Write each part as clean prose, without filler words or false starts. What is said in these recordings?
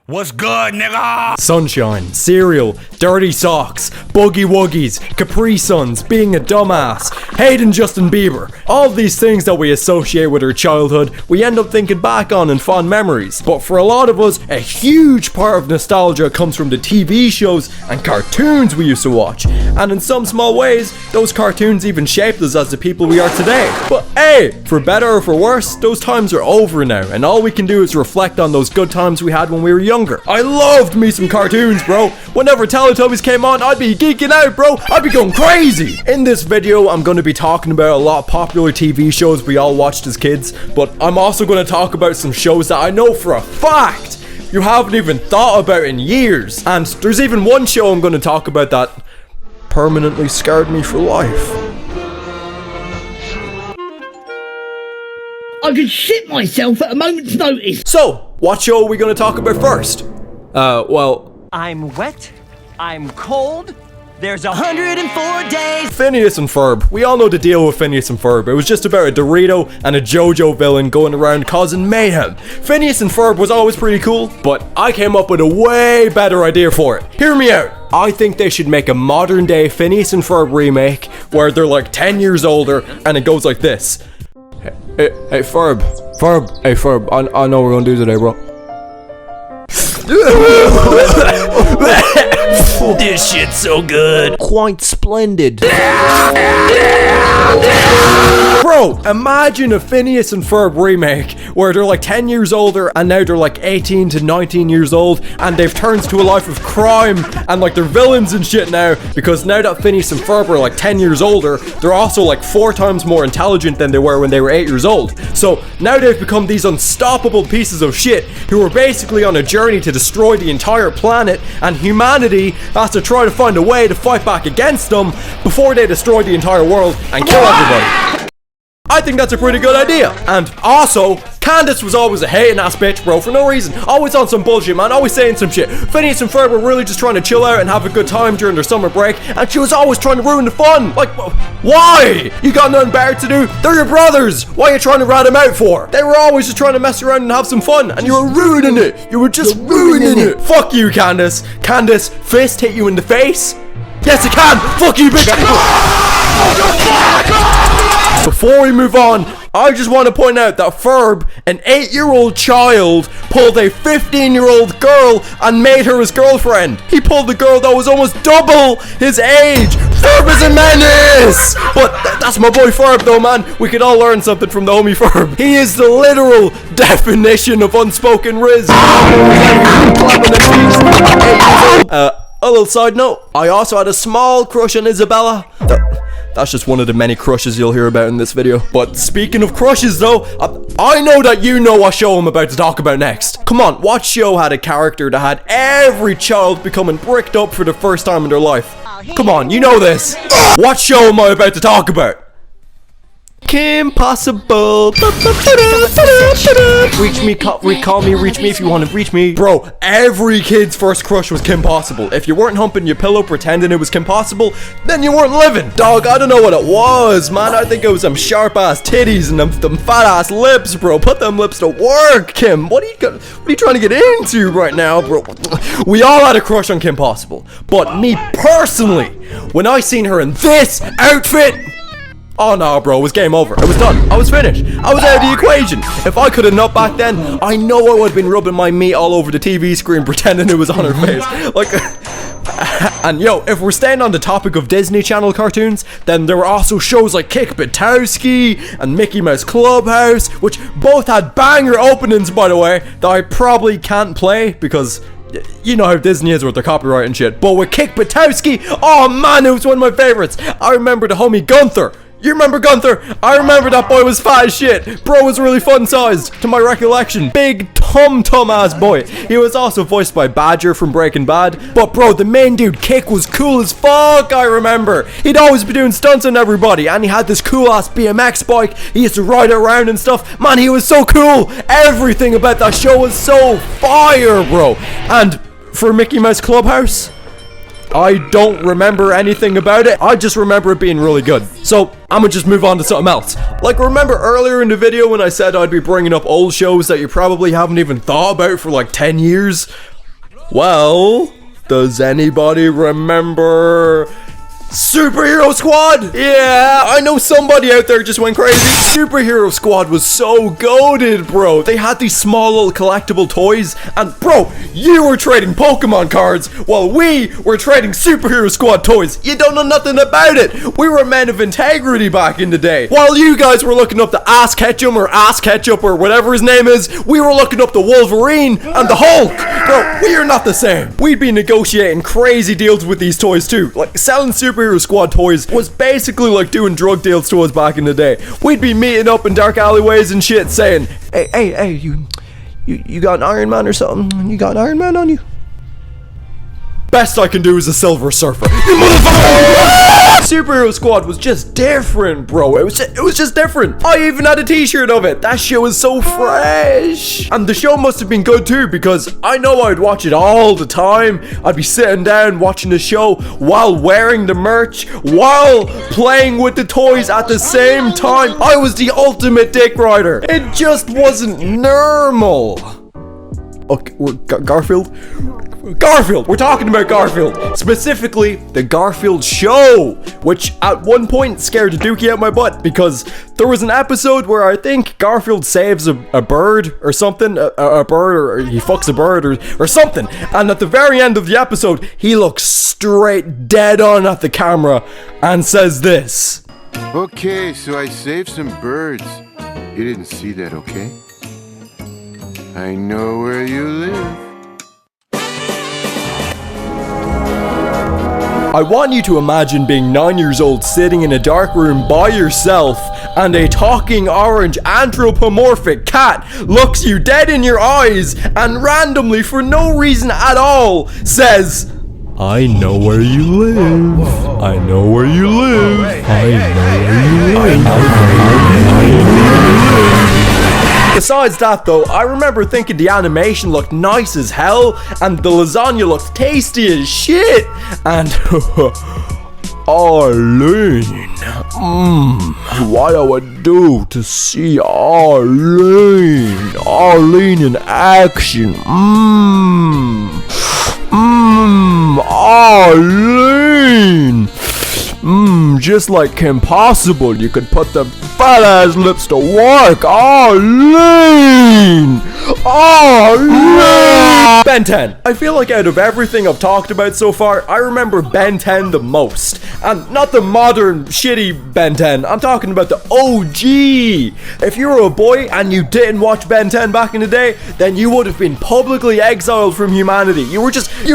What's good, nigga? Sunshine, cereal, dirty socks, boogie woogies, Capri Suns, being a dumbass, hating Justin Bieber. All of these things that we associate with our childhood, we end up thinking back on in fond memories. But for a lot of us, a huge part of nostalgia comes from the TV shows and cartoons we used to watch. And in some small ways, those cartoons even shaped us as the people we are today. But hey, for better or for worse, those times are over now, and all we can do is reflect on those good times we had when we were younger. I loved me some cartoons, bro. Whenever Teletubbies came on, I'd be geeking out, bro. I'd be going crazy. In this video, I'm going to be talking about a lot of popular TV shows we all watched as kids, but I'm also going to talk about some shows that I know for a fact you haven't even thought about in years. And there's even one show I'm going to talk about that permanently scarred me for life. I could shit myself at a moment's notice. So, what show are we going to talk about first? Well... I'm wet, I'm cold, there's 104 days. Phineas and Ferb. We all know the deal with Phineas and Ferb. It was just about a Dorito and a JoJo villain going around causing mayhem. Phineas and Ferb was always pretty cool, but I came up with a way better idea for it. Hear me out. I think they should make a modern day Phineas and Ferb remake where they're like 10 years older and it goes like this. Hey, Ferb. Hey, Ferb. I know what we're gonna do today, bro. This shit's so good. Quite splendid. Bro, imagine a Phineas and Ferb remake where they're like 10 years older and now they're like 18 to 19 years old and they've turned to a life of crime and like they're villains and shit now, because now that Phineas and Ferb are like 10 years older, they're also like 4 times more intelligent than they were when they were 8 years old. So now they've become these unstoppable pieces of shit who are basically on a journey to destroy the entire planet, and humanity has to try to find a way to fight back against them before they destroy the entire world and kill everybody. I think that's a pretty good idea. And also, Candace was always a hating ass bitch, bro, for no reason. Always on some bullshit, man, always saying some shit. Phineas and Ferb were really just trying to chill out and have a good time during their summer break, and she was always trying to ruin the fun. Like, why? You got nothing better to do? They're your brothers. Why are you trying to rat them out for? They were always just trying to mess around and have some fun, and you were ruining it. You were just ruining it. Fuck you, Candace. Candace, fist hit you in the face? Yes, it can. Fuck you, bitch. Before we move on, I just want to point out that Ferb, an 8-year-old child, pulled a 15-year-old girl and made her his girlfriend. He pulled the girl that was almost double his age. Ferb is a menace! But that's my boy Ferb though, man. We could all learn something from the homie Ferb. He is the literal definition of unspoken riz. A little side note, I also had a small crush on Isabella. That's just one of the many crushes you'll hear about in this video. But speaking of crushes though, I know that you know what show I'm about to talk about next. Come on, what show had a character that had every child becoming bricked up for the first time in their life? Come on, you know this. What show am I about to talk about? Kim Possible. Reach me, call me, reach me if you want to reach me. Bro, every kid's first crush was Kim Possible. If you weren't humping your pillow pretending it was Kim Possible, then you weren't living. Dog, I don't know what it was, man. I think it was them sharp ass titties and them fat ass lips, bro. Put them lips to work, Kim. What are you trying to get into right now, bro? We all had a crush on Kim Possible, but me personally, when I seen her in this outfit, oh no, bro, it was game over. It was done. I was finished. I was out of the equation. If I could have nut back then, I know I would have been rubbing my meat all over the TV screen pretending it was on her face. Like, and yo, if we're staying on the topic of Disney Channel cartoons, then there were also shows like Kick Buttowski and Mickey Mouse Clubhouse, which both had banger openings, by the way, that I probably can't play because you know how Disney is with their copyright and shit. But with Kick Buttowski, oh man, it was one of my favorites. I remember the homie Gunther. You remember Gunther? I remember that boy was fat as shit. Bro was really fun sized, to my recollection. Big tum ass boy. He was also voiced by Badger from Breaking Bad. But bro, the main dude, Kick, was cool as fuck, I remember. He'd always be doing stunts on everybody, and he had this cool ass BMX bike. He used to ride it around and stuff. Man, he was so cool. Everything about that show was so fire, bro. And for Mickey Mouse Clubhouse, I don't remember anything about it. I just remember it being really good. So I'm gonna just move on to something else. Like, remember earlier in the video when I said I'd be bringing up old shows that you probably haven't even thought about for like 10 years? Well, does anybody remember Superhero Squad? Yeah, I know somebody out there just went crazy. Superhero Squad was so goated, bro. They had these small little collectible toys, and bro, you were trading Pokemon cards while we were trading Superhero Squad toys. You don't know nothing about it. We were men of integrity back in the day. While you guys were looking up the Ass Ketchum or whatever his name is, we were looking up the Wolverine and the Hulk. Bro, we are not the same. We'd be negotiating crazy deals with these toys too. Like, selling Superhero Squad toys was basically like doing drug deals to us back in the day. We'd be meeting up in dark alleyways and shit saying, hey, you got an Iron Man or something? You got an Iron Man on you? Best I can do is a Silver Surfer. You motherfucker! Superhero Squad was just different, bro. It was just different. I even had a t-shirt of it. That shit was so fresh. And the show must have been good too, because I know I'd watch it all the time. I'd be sitting down watching the show while wearing the merch, while playing with the toys at the same time. I was the ultimate dick rider. It just wasn't normal. Okay, Garfield, we're talking about Garfield. Specifically, the Garfield show, which at one point scared the dookie out my butt because there was an episode where I think Garfield saves a bird or something, a bird, or he fucks a bird or something. And at the very end of the episode, he looks straight dead on at the camera and says this. Okay, so I saved some birds. You didn't see that, okay? I know where you live. I want you to imagine being 9 years old sitting in a dark room by yourself and a talking orange anthropomorphic cat looks you dead in your eyes and randomly, for no reason at all, says, I know where you live. I know where you live. I know where you live. Besides that though, I remember thinking the animation looked nice as hell and the lasagna looked tasty as shit. And Arlene, what I would do to see Arlene in action. Arlene. Just like Kim Possible, you could put the fat ass lips to work. Arlene! Arlene! Ben 10. I feel like out of everything I've talked about so far, I remember Ben 10 the most. And not the modern, shitty Ben 10. I'm talking about the OG. If you were a boy and you didn't watch Ben 10 back in the day, then you would have been publicly exiled from humanity. You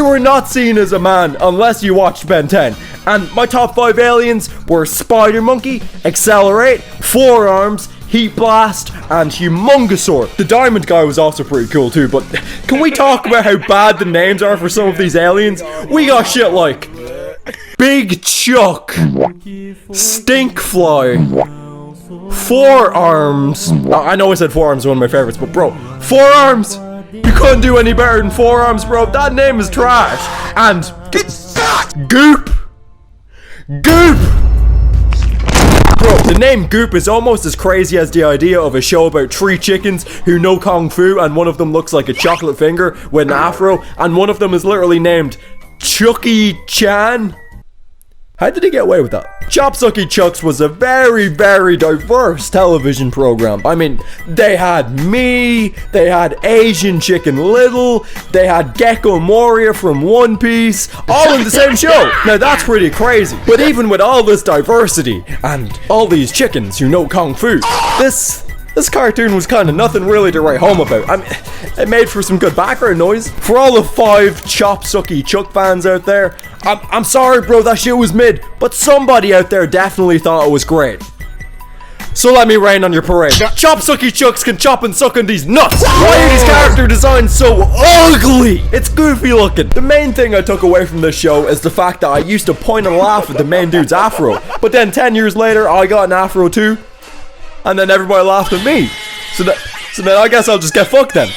were not seen as a man unless you watched Ben 10. And my top 5 aliens were Spider Monkey, Accelerate, Forearms, Heat Blast, and Humongosaur. The Diamond Guy was also pretty cool too, but can we talk about how bad the names are for some of these aliens? We got shit like Big Chuck, Stinkfly, Forearms. I know I said Forearms is one of my favorites, but bro, Forearms! You couldn't do any better than Forearms, bro. That name is trash. And Goop! Goop! Bro, the name Goop is almost as crazy as the idea of a show about 3 chickens who know Kung Fu and one of them looks like a chocolate finger with an afro and one of them is literally named Chucky Chan. How did he get away with that? Chopsucky Chooks was a very, very diverse television program. I mean, they had me, they had Asian Chicken Little, they had Gecko Moria from One Piece, all in the same show. Now that's pretty crazy. But even with all this diversity and all these chickens who know Kung Fu, this cartoon was kind of nothing really to write home about. I mean, it made for some good background noise. For all the 5 Chopsucky Chook fans out there, I'm sorry bro, that shit was mid, but somebody out there definitely thought it was great. So let me rain on your parade. Chopsucky Chooks can chop and suck on these nuts. Why are these character designs so ugly? It's goofy looking. The main thing I took away from this show is the fact that I used to point and laugh at the main dude's afro, but then 10 years later I got an afro too. And then everybody laughed at me. So then I guess I'll just get fucked then.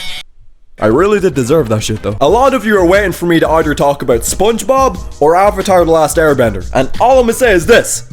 I really did deserve that shit though. A lot of you are waiting for me to either talk about SpongeBob or Avatar: The Last Airbender. And all I'm gonna say is this.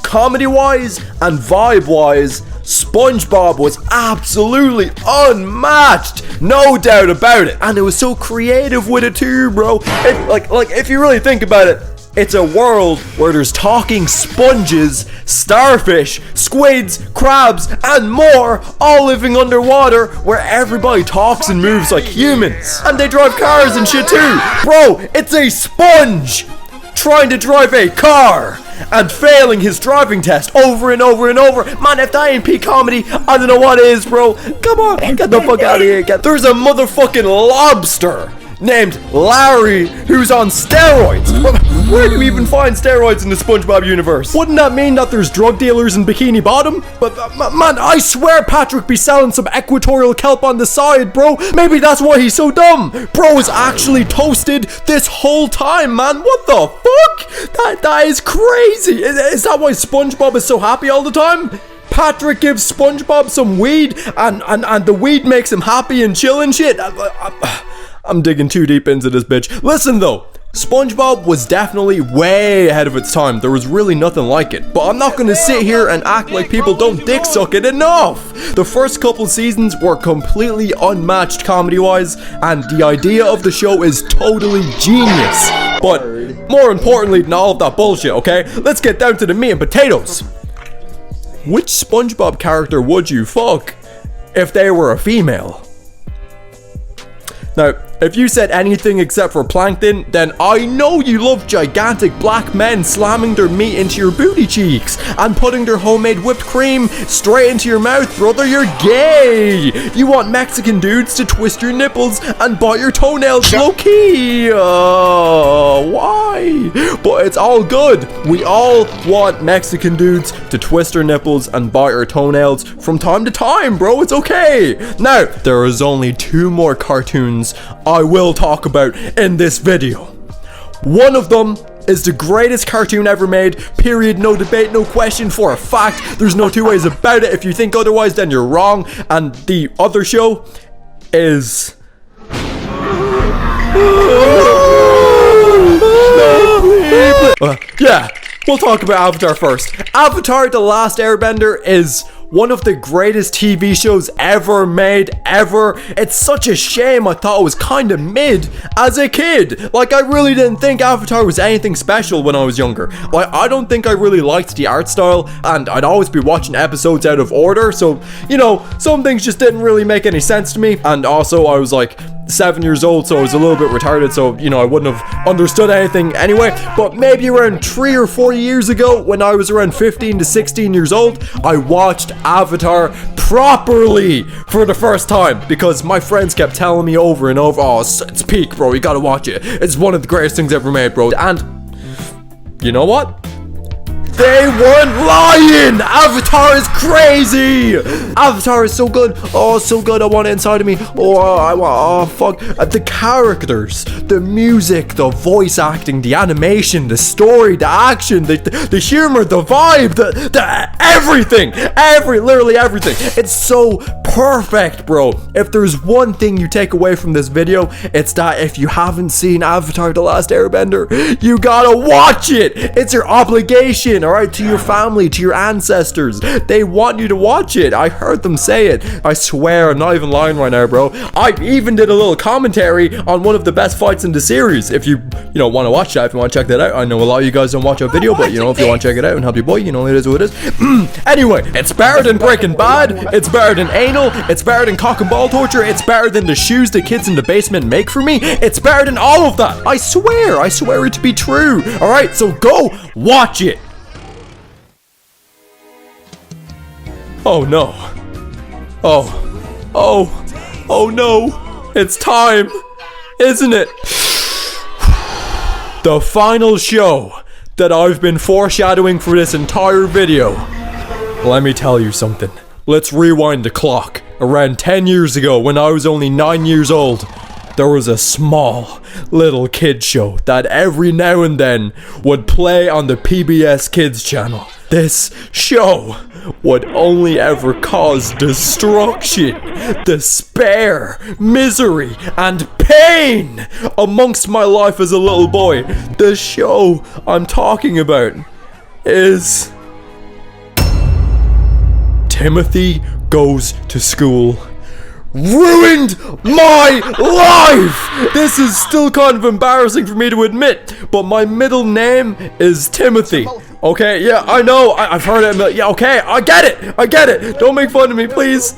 Comedy-wise and vibe-wise, SpongeBob was absolutely unmatched, no doubt about it. And it was so creative with it too, bro. If you really think about it, it's a world where there's talking sponges, starfish, squids, crabs, and more, all living underwater, where everybody talks and moves like humans. And they drive cars and shit too. Bro, it's a sponge trying to drive a car and failing his driving test over and over and over. Man, if that ain't peak comedy, I don't know what is, bro. Come on, get the fuck out of here. There's a motherfucking lobster named Larry who's on steroids. Where do you even find steroids in the SpongeBob universe? Wouldn't that mean that there's drug dealers in Bikini Bottom? But man, I swear Patrick be selling some equatorial kelp on the side, bro. Maybe that's why he's so dumb. Bro is actually toasted this whole time, man. What the fuck? That is crazy. Is that why SpongeBob is so happy all the time? Patrick gives SpongeBob some weed and the weed makes him happy and chill and shit. I'm digging too deep into this bitch. Listen though, SpongeBob was definitely way ahead of its time. There was really nothing like it. But I'm not gonna sit here and act like people don't dick suck it enough. The first couple seasons were completely unmatched comedy-wise, and the idea of the show is totally genius. But more importantly than all of that bullshit, okay? Let's get down to the meat and potatoes. Which SpongeBob character would you fuck if they were a female? Now, if you said anything except for Plankton, then I know you love gigantic black men slamming their meat into your booty cheeks and putting their homemade whipped cream straight into your mouth, brother. You're gay. You want Mexican dudes to twist your nipples and bite your toenails low-key. Why? But it's all good. We all want Mexican dudes to twist their nipples and bite our toenails from time to time, bro. It's okay. Now, there is only 2 more cartoons I will talk about in this video. One of them is the greatest cartoon ever made, period, no debate, no question, for a fact. There's no two ways about it. If you think otherwise, then you're wrong. And the other show is... yeah, we'll talk about Avatar first. Avatar: The Last Airbender is one of the greatest TV shows ever made, ever. It's such a shame I thought it was kind of mid as a kid. Like, I really didn't think Avatar was anything special when I was younger. Like, I don't think I really liked the art style, and I'd always be watching episodes out of order, so, you know, some things just didn't really make any sense to me. And also, I was like 7 years old, so I was a little bit retarded, so, you know, I wouldn't have understood anything anyway. But maybe around 3 or 4 years ago, when I was around 15 to 16 years old, I watched Avatar properly for the first time, because my friends kept telling me over and over, oh, it's peak, bro, you gotta watch it, it's one of the greatest things ever made, bro. And you know what? They weren't lying! Avatar is crazy! Avatar is so good. Oh, so good. I want it inside of me. Oh, fuck. The characters, the music, the voice acting, the animation, the story, the action, the humor, the vibe, the everything. Literally everything. It's so perfect, bro. If there's one thing you take away from this video, it's that if you haven't seen Avatar: The Last Airbender, you gotta watch it. It's your obligation. Alright, to your family, to your ancestors. They want you to watch it. I heard them say it. I swear, I'm not even lying right now, bro. I even did a little commentary on one of the best fights in the series. If you want to watch that, if you want to check that out. I know a lot of you guys don't watch our video, but, if you want to check it out and help your boy, it is what it is. Anyway, it's better than Breaking Bad. It's better than anal. It's better than cock and ball torture. It's better than the shoes the kids in the basement make for me. It's better than all of that. I swear it to be true. Alright, so go watch it. Oh no. Oh no. It's time, isn't it? The final show that I've been foreshadowing for this entire video. Let me tell you something. Let's rewind the clock. Around 10 years ago, when I was only 9 years old, there was a small little kid show that every now and then would play on the PBS Kids channel. This show would only ever cause destruction, despair, misery, and pain amongst my life as a little boy. The show I'm talking about is Timothy Goes to School. Ruined my life! This is still kind of embarrassing for me to admit, but my middle name is Timothy. Okay, yeah, I know, I've heard it. Yeah, okay, I get it. Don't make fun of me, please.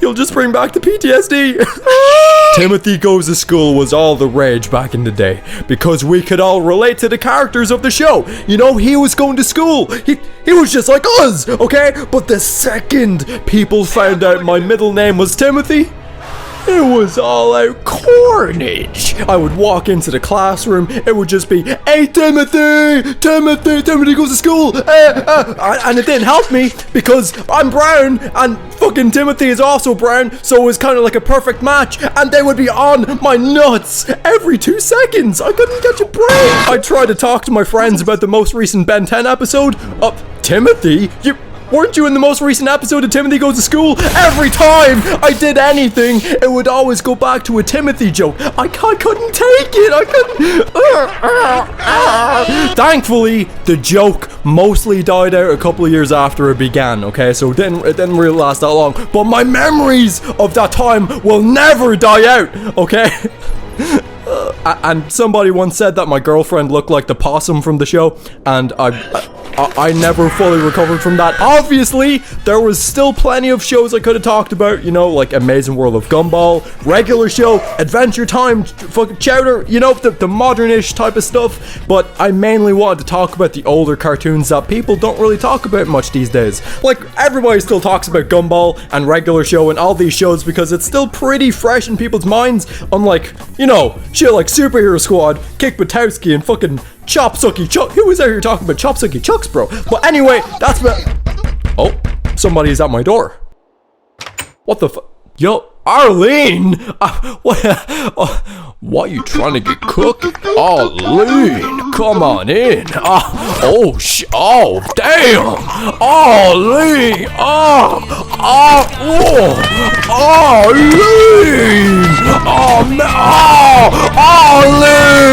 You'll just bring back the PTSD. Timothy Goes to School was all the rage back in the day, because we could all relate to the characters of the show. You know, he was going to school. He was just like us, okay? But the second people found out my middle name was Timothy, it was all out carnage. I would walk into the classroom, it would just be, hey Timothy goes to school, and it didn't help me because I'm brown and fucking Timothy is also brown, so it was kind of like a perfect match, and they would be on my nuts every 2 seconds. I couldn't catch a break. I tried to talk to my friends about the most recent Ben 10 episode. Timothy? Weren't you in the most recent episode of Timothy Goes to School? Every time I did anything, it would always go back to a Timothy joke. I couldn't take it. Thankfully, the joke mostly died out a couple of years after it began, okay? So it didn't really last that long. But my memories of that time will never die out, okay? And somebody once said that my girlfriend looked like the possum from the show, and I never fully recovered from that. Obviously, there was still plenty of shows I could have talked about, you know, like Amazing World of Gumball, Regular Show, Adventure Time, fucking Chowder, you know, the modern-ish type of stuff, but I mainly wanted to talk about the older cartoons that people don't really talk about much these days. Like, everybody still talks about Gumball and Regular Show and all these shows because it's still pretty fresh in people's minds, unlike, you know, shit like Superhero Squad, Kick Buttowski, and fucking Chopsucky Chuck. Who was out here talking about Chopsucky Chucks, bro? But anyway, that's what. Oh, somebody's at my door. What the Yo, Arlene! What you trying to get cooking? Arlene, come on in. Oh, damn! Arlene! Arlene! Arlene!